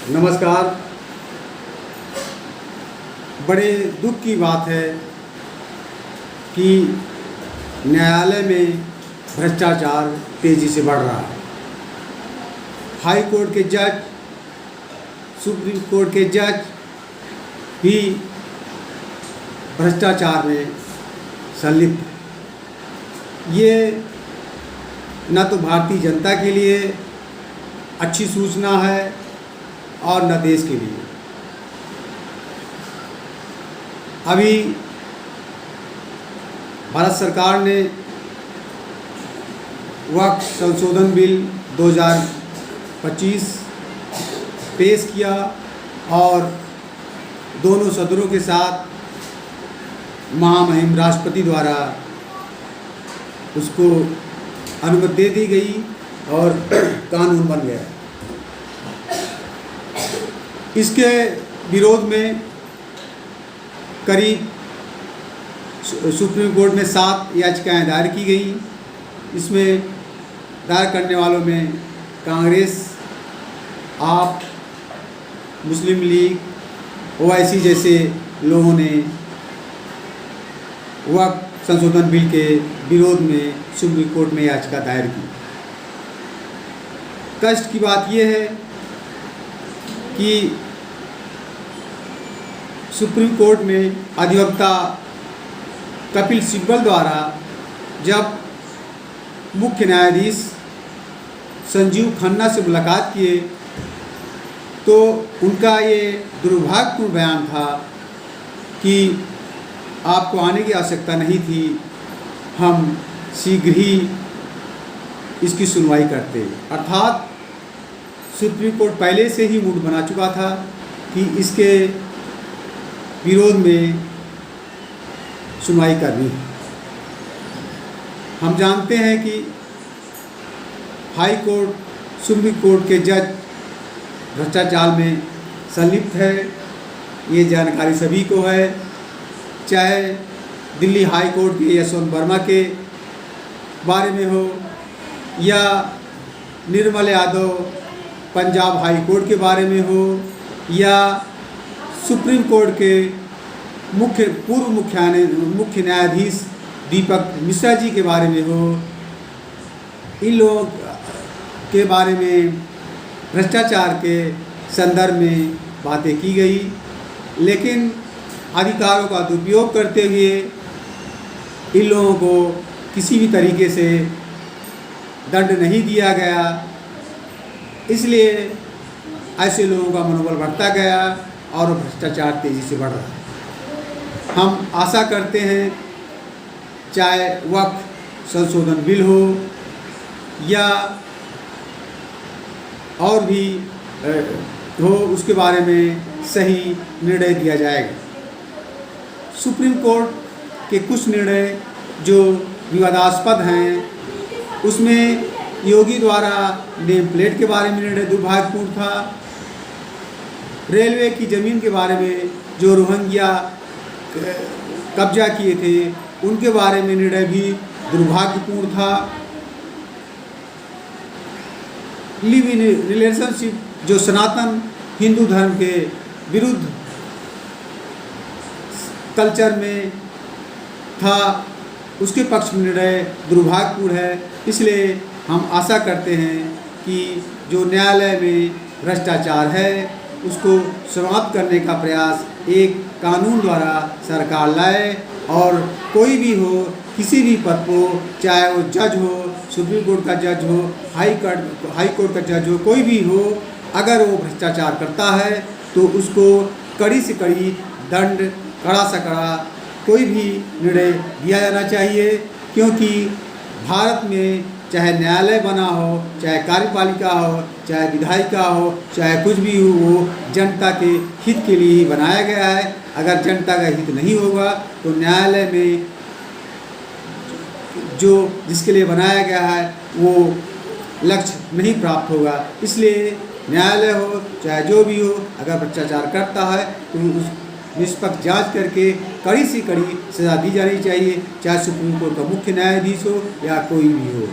नमस्कार। बड़े दुख की बात है कि न्यायालय में भ्रष्टाचार तेज़ी से बढ़ रहा है। हाई कोर्ट के जज, सुप्रीम कोर्ट के जज भी भ्रष्टाचार में संलिप्त हैं। ये न तो भारतीय जनता के लिए अच्छी सूचना है और न देश के लिए। अभी भारत सरकार ने वक्फ संशोधन बिल 2025 पेश किया और दोनों सदनों के साथ महामहिम राष्ट्रपति द्वारा उसको अनुमति दे दी गई और कानून बन गया। इसके विरोध में करीब सुप्रीम कोर्ट में 7 याचिकाएं दायर की गई। इसमें दायर करने वालों में कांग्रेस, आप, मुस्लिम लीग, ओवैसी जैसे लोगों ने वक्फ संशोधन बिल के विरोध में सुप्रीम कोर्ट में याचिका दायर की। कष्ट की बात यह है कि सुप्रीम कोर्ट में अधिवक्ता कपिल सिब्बल द्वारा जब मुख्य न्यायाधीश संजीव खन्ना से मुलाकात किए तो उनका ये दुर्भाग्यपूर्ण बयान था कि आपको आने की आवश्यकता नहीं थी, हम शीघ्र ही इसकी सुनवाई करते। अर्थात सुप्रीम कोर्ट पहले से ही मूड बना चुका था कि इसके विरोध में सुनवाई करनी है। हम जानते हैं कि हाई कोर्ट, सुप्रीम कोर्ट के जज भ्रष्टाचार में संलिप्त है। ये जानकारी सभी को है, चाहे दिल्ली हाई कोर्ट के यशवंत वर्मा के बारे में हो या निर्मल यादव पंजाब हाई कोर्ट के बारे में हो या सुप्रीम कोर्ट के पूर्व मुख्य न्यायाधीश दीपक मिश्रा जी के बारे में हो। इन लोगों के बारे में भ्रष्टाचार के संदर्भ में बातें की गई, लेकिन अधिकारों का दुरुपयोग करते हुए इन लोगों को किसी भी तरीके से दंड नहीं दिया गया। इसलिए ऐसे लोगों का मनोबल बढ़ता गया और भ्रष्टाचार तेज़ी से बढ़ रहा है। हम आशा करते हैं चाहे वक्फ संशोधन बिल हो या और भी हो, उसके बारे में सही निर्णय दिया जाएगा। सुप्रीम कोर्ट के कुछ निर्णय जो विवादास्पद हैं, उसमें योगी द्वारा नेम प्लेट के बारे में निर्णय दुर्भाग्यपूर्ण था। रेलवे की ज़मीन के बारे में जो रोहिंग्या कब्जा किए थे उनके बारे में निर्णय भी दुर्भाग्यपूर्ण था। लिव इन रिलेशनशिप जो सनातन हिंदू धर्म के विरुद्ध कल्चर में था, उसके पक्ष में निर्णय दुर्भाग्यपूर्ण है। इसलिए हम आशा करते हैं कि जो न्यायालय में भ्रष्टाचार है उसको समाप्त करने का प्रयास एक कानून द्वारा सरकार लाए और कोई भी हो, किसी भी पद को, चाहे वो जज हो, सुप्रीम कोर्ट का जज हो, हाई कोर्ट का जज हो, कोई भी हो, अगर वो भ्रष्टाचार करता है तो उसको कड़ी से कड़ी दंड, कड़ा से कड़ा कोई भी निर्णय दिया जाना चाहिए। क्योंकि भारत में चाहे न्यायालय बना हो, चाहे कार्यपालिका हो, चाहे विधायिका हो, चाहे कुछ भी हो, वो जनता के हित के लिए ही बनाया गया है। अगर जनता का हित नहीं होगा तो न्यायालय में जो जिसके लिए बनाया गया है वो लक्ष्य नहीं प्राप्त होगा। इसलिए न्यायालय हो चाहे जो भी हो, अगर भ्रष्टाचार करता है तो उस निष्पक्ष जांच करके कड़ी से कड़ी सज़ा दी जानी चाहिए, चाहे सुप्रीम कोर्ट का मुख्य न्यायाधीश हो या कोई भी हो।